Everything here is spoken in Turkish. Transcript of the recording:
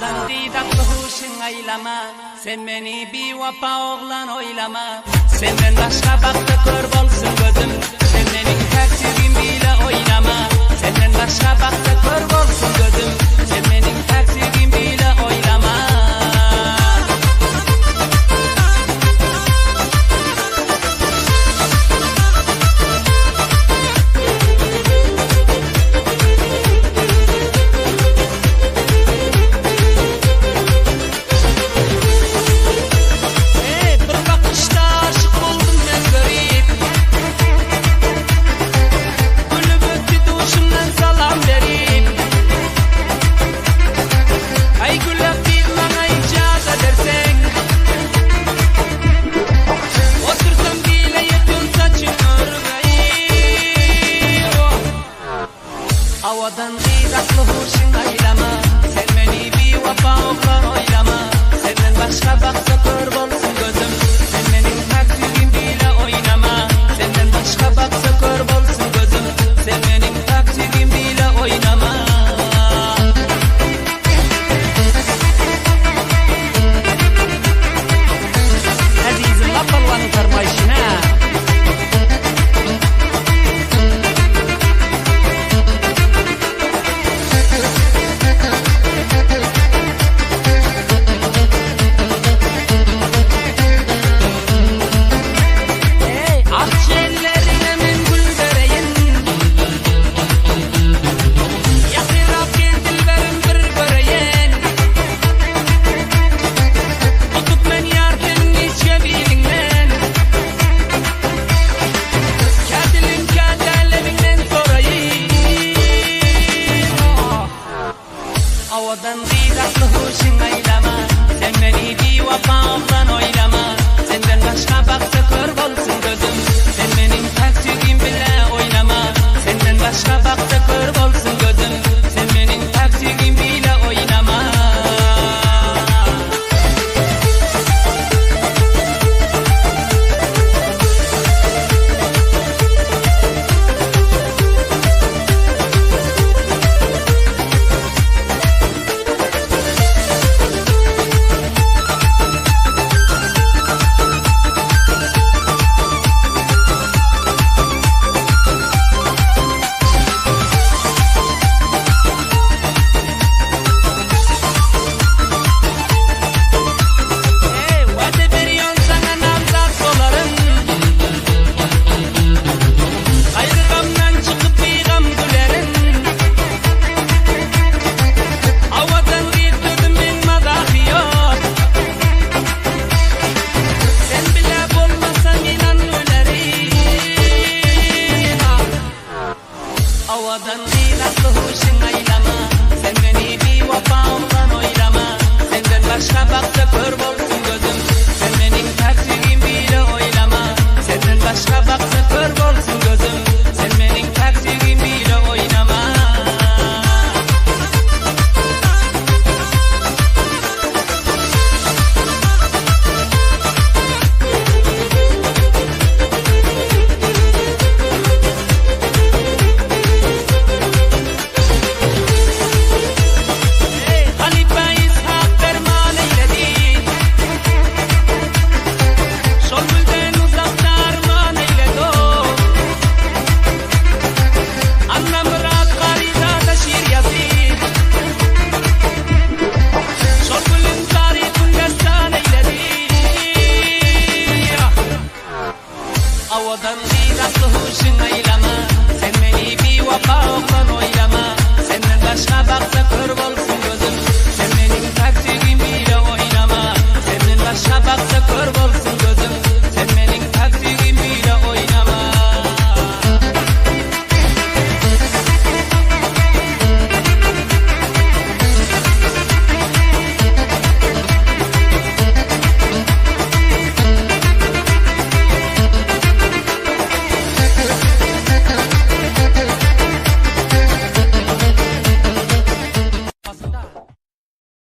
Havadan didaklı huşun aylama, sen beni bir vapa oğlan oylama. Senden başka baktı kör bolsun gözüm, sen benim takdirim bile oynama. Senden başka baktı kör bolsun gözüm, sen benim takdirim bile oynama. Havadan didaklı huşun aylama, sen beni bir vapa oğlan oylama. Senden başka baksa kör bolsun gözüm, sen benim takdirim bile oynama. Senden başka baksa kör bolsun gözüm, sen benim takdirim bile oynama. Azizim lapalvanı karmayışına. Havadan didaklı huşun aylama, sen beni bir vapa oğlan oylama. Senden başka baksa kör bolsun gözüm, sen benim takdirim bile oynama. Senden başka baksa kör bolsun gözüm, sen benim takdirim bile oynama. Havadan didaklı huşun aylama, sen beni bir vapa oğlan oylama. Senden başka bak